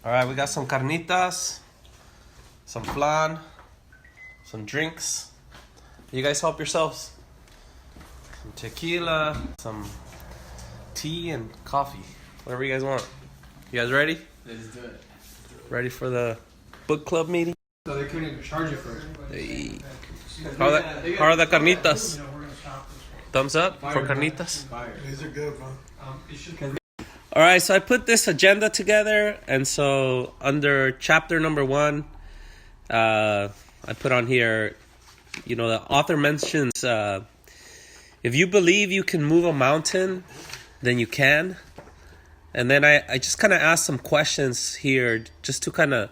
All right, we got some carnitas, some flan, some drinks. You guys help yourselves. Some tequila, some tea, and coffee. Whatever you guys want. You guys ready? Let's do it. Ready for the book club meeting? So they couldn't even charge you for it. Hey. How are the carnitas? Thumbs up for carnitas? These are good, bro. All right, so I put this agenda together, and so under chapter number 1, I put on here, the author mentions, if you believe you can move a mountain, then you can. And then I just kind of asked some questions here just to kind of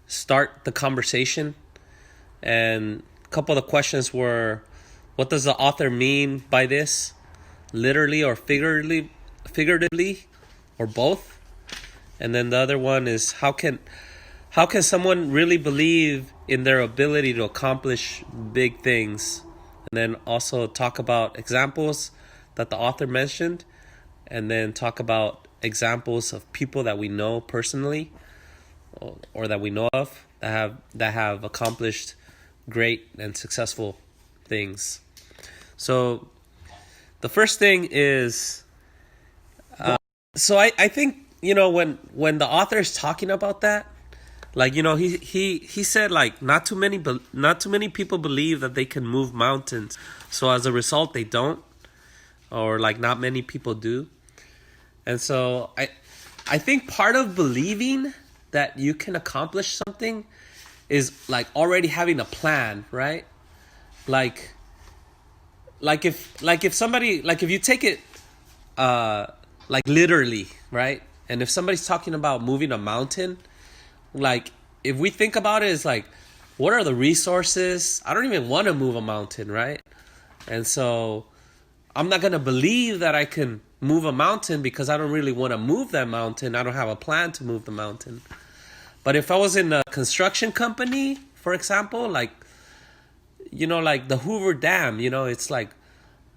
start the conversation. And a couple of the questions were, what does the author mean by this? Literally or figuratively, or both? And then the other one is, how can someone really believe in their ability to accomplish big things? And then also talk about examples that the author mentioned, and then talk about examples of people that we know personally or that we know of that have accomplished great and successful things. So the first thing is, so I think, when the author is talking about that, like, he said, like, not too many people believe that they can move mountains. So as a result, they don't, or like not many people do. And so I think part of believing that you can accomplish something is like already having a plan, right? Like if somebody, like if you take it like literally, right? And if somebody's talking about moving a mountain, like if we think about it, it's like, what are the resources? I don't even want to move a mountain, right? And so I'm not going to believe that I can move a mountain because I don't really want to move that mountain. I don't have a plan to move the mountain. But if I was in a construction company, for example, like the Hoover Dam, it's like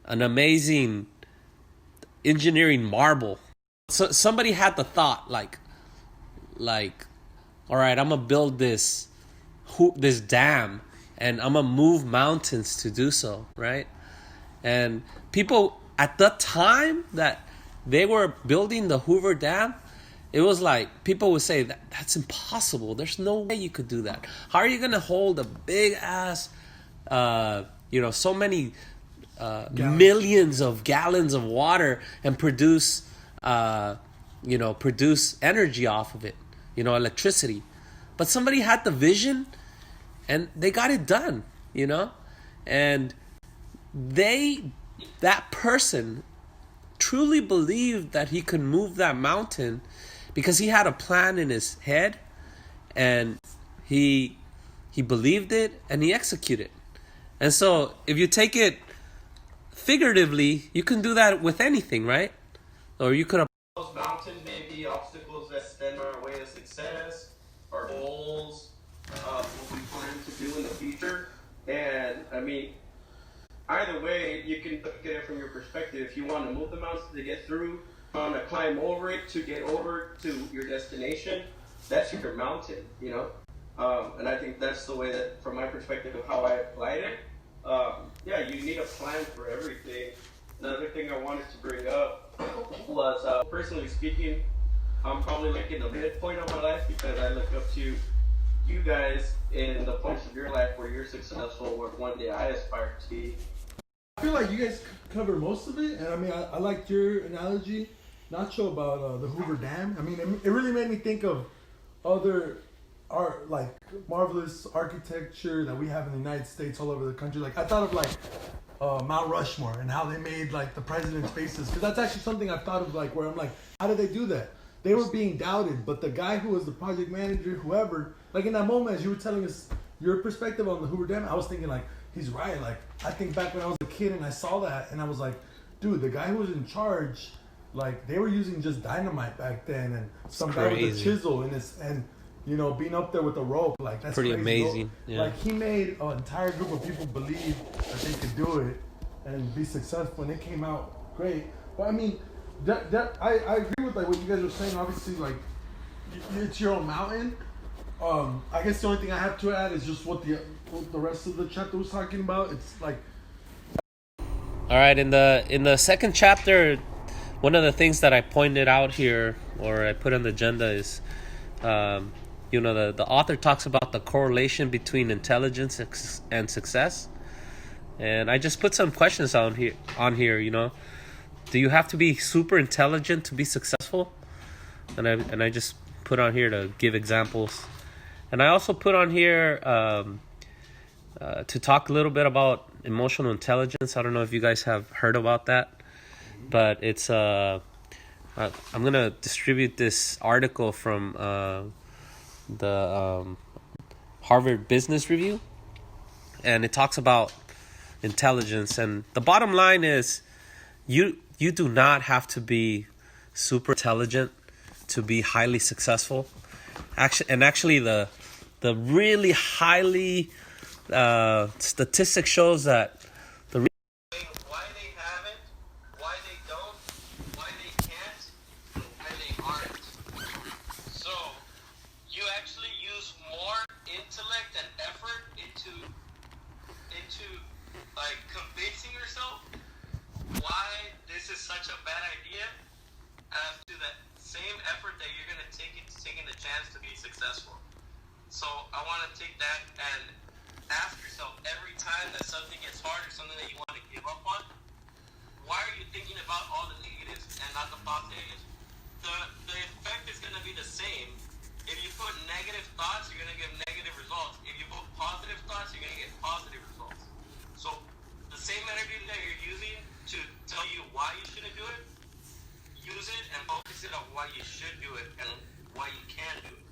an amazing engineering marvel. So somebody had the thought, like, all right, I'm gonna build this dam, and I'm gonna move mountains to do so, right? And people at the time that they were building the Hoover Dam, it was like people would say that's impossible. There's no way you could do that. How are you gonna hold a big ass, so many millions of gallons of water and produce energy off of it, electricity? But somebody had the vision, and they got it done, and that person truly believed that he could move that mountain because he had a plan in his head, and he believed it, and he executed. And so if you take it figuratively, you can do that with anything, right? Or you could. Those mountains may be obstacles that stand in our way of success, our goals, what we plan to do in the future. And I mean, either way, you can look at it from your perspective. If you want to move the mountain to get through, want to climb over it to get over to your destination, that's your mountain, and I think that's the way that, from my perspective of how I applied it, you need a plan for everything. Another thing I wanted to bring up was, personally speaking, I'm probably like in the midpoint of my life because I look up to you guys in the points of your life where you're successful, where one day I aspire to be. I feel like you guys covered most of it, and I mean, I liked your analogy, Nacho, about the Hoover Dam. I mean, it really made me think of other art, like marvelous architecture that we have in the United States all over the country. Like I thought of like Mount Rushmore and how they made like the president's faces, because that's actually something I've thought of, like where I'm like, how did they do that? They were being doubted, but the guy who was the project manager, whoever, like in that moment, as you were telling us your perspective on the Hoover Dam, I was thinking like, he's right. Like I think back when I was a kid and I saw that, and I was like, dude, the guy who was in charge, like they were using just dynamite back then, and some guy with a chisel and being up there with a rope, like that's pretty crazy. amazing. Yeah. Like he made an entire group of people believe that they could do it and be successful, and it came out great. But I mean, I agree with like what you guys were saying. Obviously, like it's your own mountain. I guess the only thing I have to add is just what the rest of the chapter was talking about. It's like, All right, in the second chapter, one of the things that I pointed out here, or I put on the agenda, is, the author talks about the correlation between intelligence and success, and I just put some questions on here. Do you have to be super intelligent to be successful? And I just put on here to give examples, and I also put on here to talk a little bit about emotional intelligence. I don't know if you guys have heard about that, but it's I'm gonna distribute this article from the Harvard Business Review, and it talks about intelligence. And the bottom line is, you do not have to be super intelligent to be highly successful. Actually, the really highly statistic shows that Why they haven't, why they don't, why they can't, and why they aren't. So, you actually use more intellect and effort into like convincing yourself why this is such a bad idea, as to the same effort that you're gonna take into taking the chance to be successful. So I want to take that and ask yourself every time that something gets hard or something that you want to give up on, why are you thinking about all the negatives and not the positives? The effect is going to be the same. If you put negative thoughts, you're going to get negative results. If you put positive thoughts, you're going to get positive results. So the same energy that you're using to tell you why you shouldn't do it, use it and focus it on why you should do it and why you can do it.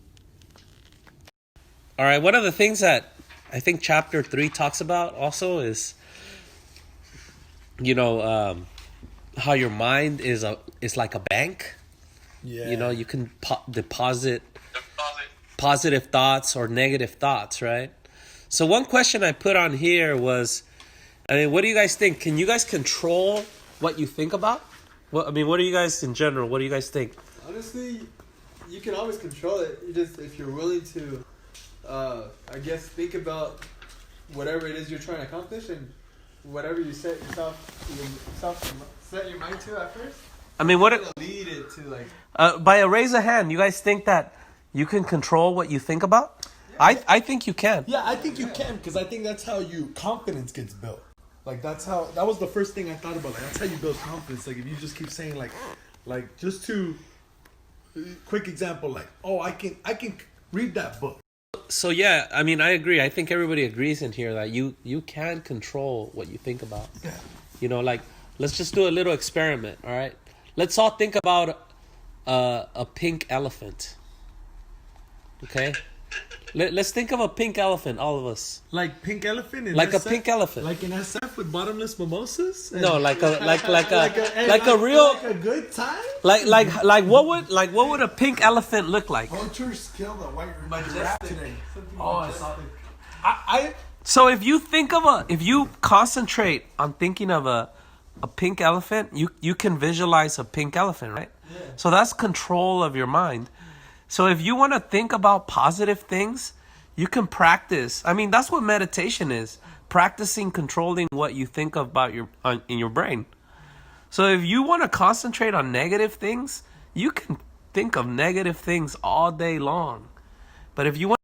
all right, one of the things that I think chapter 3 talks about also is, how your mind is like a bank. yeah, You can deposit positive thoughts or negative thoughts, right? So one question I put on here was, what do you guys think? Can you guys control what you think about? What do you guys in general? What do you guys think? Honestly, you can always control it. You just, if you're willing to, I guess, think about whatever it is you're trying to accomplish and whatever you set your mind to at first. What Lead it to like. by a raise of hand, you guys think that you can control what you think about? I think you can. yeah. I think you can, because I think that's how confidence gets built. Like that was the first thing I thought about. Like that's how you build confidence. Like if you just keep saying like just to quick example, like, oh, I can read that book. So yeah, I agree. I think everybody agrees in here that you can control what you think about. Yeah. Let's just do a little experiment, all right? Let's all think about a pink elephant. Okay? Let's think of a pink elephant, all of us. Like pink elephant in Like SF? a pink elephant. Like in SF with bottomless mimosas? No, like a real like a good time? like what would a pink elephant look like? Vultures kill the white giraffe today. Oh, I saw it. I So if you concentrate on thinking of a pink elephant, you can visualize a pink elephant, right? Yeah. So that's control of your mind. So if you want to think about positive things, you can practice. That's what meditation is. Practicing controlling what you think about in your brain. So if you want to concentrate on negative things, you can think of negative things all day long. But if you want